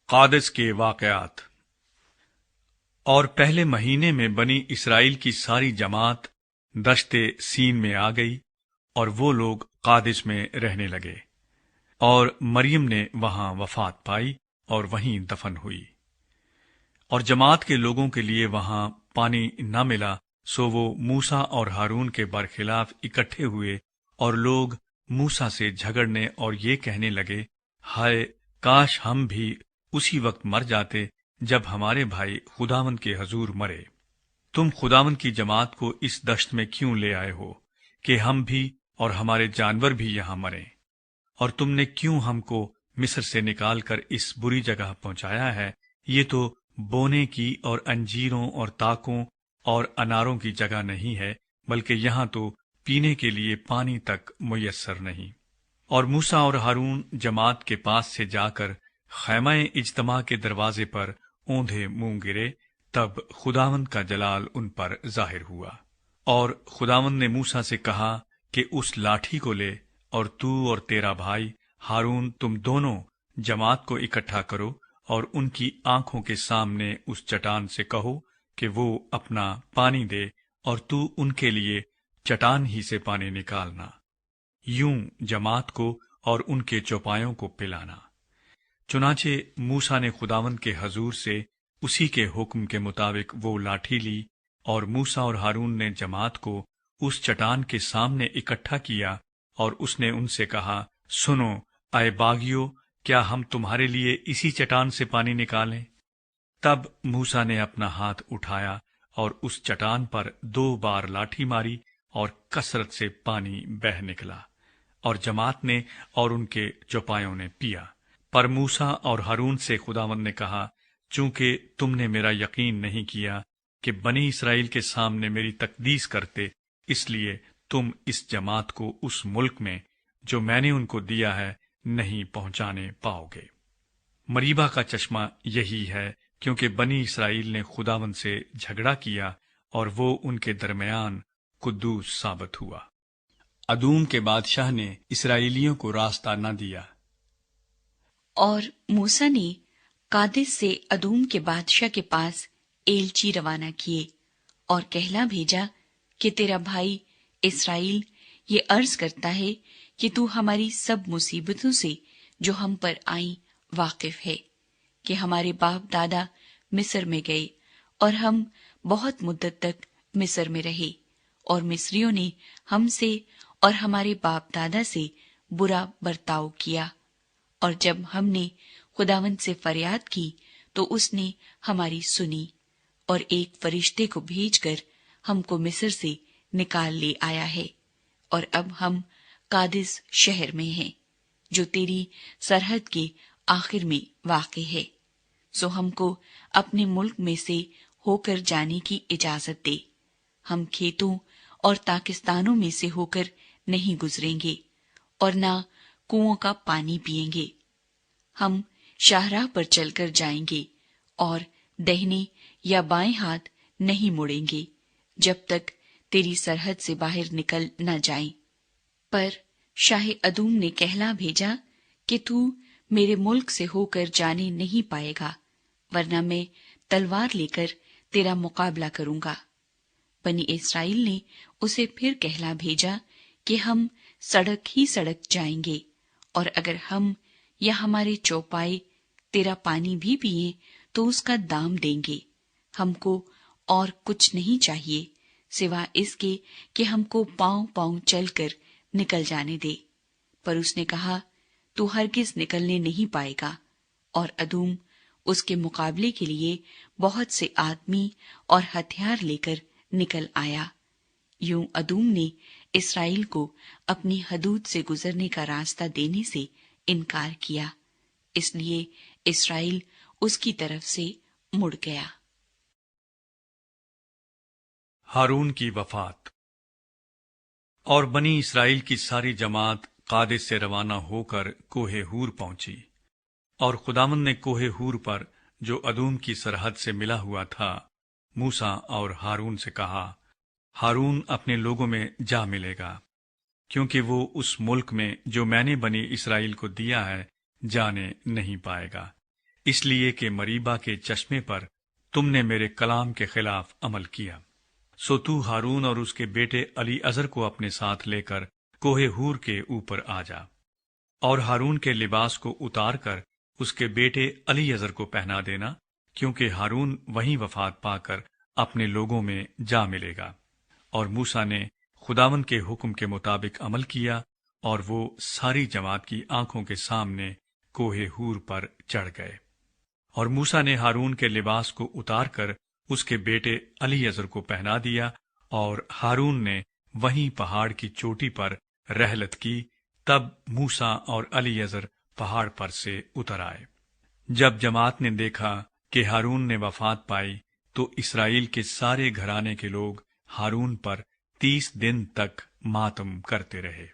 Kadesh کے واقعات۔ اور پہلے مہینے میں بنی اسرائیل کی ساری جماعت دشت سین میں آ گئی، اور وہ لوگ قادس میں رہنے لگے، اور مریم نے وہاں وفات پائی اور وہیں دفن ہوئی۔ اور جماعت کے لوگوں کے لیے وہاں پانی نہ ملا، سو وہ موسیٰ اور ہارون کے برخلاف اکٹھے ہوئے، اور لوگ موسیٰ سے جھگڑنے اور یہ کہنے لگے، ہائے کاش ہم بھی اسی وقت مر جاتے جب ہمارے بھائی خداوند کے حضور مرے۔ تم خداوند کی جماعت کو اس دشت میں کیوں لے آئے ہو کہ ہم بھی اور ہمارے جانور بھی یہاں مریں؟ اور تم نے کیوں ہم کو مصر سے نکال کر اس بری جگہ پہنچایا ہے؟ یہ تو بونے کی اور انجیروں اور تاکوں اور اناروں کی جگہ نہیں ہے، بلکہ یہاں تو پینے کے لیے پانی تک میسر نہیں۔ اور موسیٰ اور ہارون جماعت کے پاس سے جا کر خیمہ اجتماع کے دروازے پر اوندھے منہ گرے، تب خداوند کا جلال ان پر ظاہر ہوا۔ اور خداوند نے موسیٰ سے کہا کہ اس لاٹھی کو لے، اور تو اور تیرا بھائی ہارون تم دونوں جماعت کو اکٹھا کرو، اور ان کی آنکھوں کے سامنے اس چٹان سے کہو کہ وہ اپنا پانی دے، اور تو ان کے لیے چٹان ہی سے پانی نکالنا، یوں جماعت کو اور ان کے چوپایوں کو پلانا۔ چنانچہ موسیٰ نے خداوند کے حضور سے اسی کے حکم کے مطابق وہ لاٹھی لی، اور موسیٰ اور ہارون نے جماعت کو اس چٹان کے سامنے اکٹھا کیا، اور اس نے ان سے کہا، سنو اے باغیو، کیا ہم تمہارے لیے اسی چٹان سے پانی نکالیں؟ تب موسیٰ نے اپنا ہاتھ اٹھایا اور اس چٹان پر 2 بار لاٹھی ماری، اور کثرت سے پانی بہہ نکلا، اور جماعت نے اور ان کے چوپایوں نے پیا۔ پر موسیٰ اور ہارون سے خداوند نے کہا، چونکہ تم نے میرا یقین نہیں کیا کہ بنی اسرائیل کے سامنے میری تقدیس کرتے، اس لیے تم اس جماعت کو اس ملک میں جو میں نے ان کو دیا ہے نہیں پہنچانے پاؤ گے۔ مریبہ کا چشمہ یہی ہے، کیونکہ بنی اسرائیل نے خداوند سے جھگڑا کیا، اور وہ ان کے درمیان قدوس ثابت ہوا۔ ادوم کے بادشاہ نے اسرائیلیوں کو راستہ نہ دیا۔ اور موسیٰ نے قادس سے ادوم کے بادشاہ کے پاس ایلچی روانہ کیے، اور کہلا بھیجا کہ تیرا بھائی اسرائیل یہ عرض کرتا ہے کہ تو ہماری سب مصیبتوں سے جو ہم پر آئیں واقف ہے، کہ ہمارے باپ دادا مصر میں گئے، اور ہم بہت مدت تک مصر میں رہے، اور مصریوں نے ہم سے اور ہمارے باپ دادا سے برا برتاؤ کیا۔ اور جب ہم نے خداوند سے فریاد کی تو اس نے ہماری سنی، اور ایک فرشتے کو بھیج کر ہم کو مصر سے نکال لے آیا ہے، اور اب ہم قادس شہر میں ہیں، جو تیری سرحد کے آخر میں واقع ہے۔ سو ہم کو اپنے ملک میں سے ہو کر جانے کی اجازت دے۔ ہم کھیتوں اور تاکستانوں میں سے ہو کر نہیں گزریں گے، اور نہ کنووں کا پانی پیئیں گے۔ ہم شاہراہ پر چل کر جائیں گے، اور دہنے یا بائیں ہاتھ نہیں مڑیں گے، جب تک تیری سرحد سے باہر نکل نہ جائیں۔ پر شاہ ادوم نے کہلا بھیجا کہ تو میرے ملک سے ہو کر جانے نہیں پائے گا، ورنہ میں تلوار لے کر تیرا مقابلہ کروں گا۔ بنی اسرائیل نے اسے پھر کہلا بھیجا کہ ہم سڑک ہی سڑک جائیں گے، اور اگر ہم یا ہمارے چوپائے تیرا پانی بھی پیئیں تو اس کا دام دیں گے۔ ہم کو اور کچھ نہیں چاہیے سوا اس کے کہ ہم کو پاؤں پاؤں چل کر نکل جانے دے۔ پر اس نے کہا، تو ہرگز نکلنے نہیں پائے گا۔ اور ادوم اس کے مقابلے کے لیے بہت سے آدمی اور ہتھیار لے کر نکل آیا۔ یوں ادوم نے اسرائیل کو اپنی حدود سے گزرنے کا راستہ دینے سے انکار کیا، اس لیے اسرائیل اس کی طرف سے مڑ گیا۔ ہارون کی وفات۔ اور بنی اسرائیل کی ساری جماعت قادس سے روانہ ہو کر کوہ ہور پہنچی، اور خداوند نے کوہ ہور پر جو ادوم کی سرحد سے ملا ہوا تھا موسیٰ اور ہارون سے کہا، ہارون اپنے لوگوں میں جا ملے گا، کیونکہ وہ اس ملک میں جو میں نے بنی اسرائیل کو دیا ہے جانے نہیں پائے گا، اس لیے کہ مریبا کے چشمے پر تم نے میرے کلام کے خلاف عمل کیا۔ سو تو ہارون اور اس کے بیٹے علی ازر کو اپنے ساتھ لے کر کوہ ہور کے اوپر آ جا، اور ہارون کے لباس کو اتار کر اس کے بیٹے علی ازر کو پہنا دینا، کیونکہ ہارون وہیں وفات پا کر اپنے لوگوں میں جا ملے گا۔ اور موسیٰ نے خداوند کے حکم کے مطابق عمل کیا، اور وہ ساری جماعت کی آنکھوں کے سامنے کوہ ہور پر چڑھ گئے۔ اور موسیٰ نے ہارون کے لباس کو اتار کر اس کے بیٹے علی ازر کو پہنا دیا، اور ہارون نے وہیں پہاڑ کی چوٹی پر رحلت کی۔ تب موسیٰ اور علی ازر پہاڑ پر سے اتر آئے۔ جب جماعت نے دیکھا کہ ہارون نے وفات پائی، تو اسرائیل کے سارے گھرانے کے لوگ ہارون پر 30 دن تک ماتم کرتے رہے۔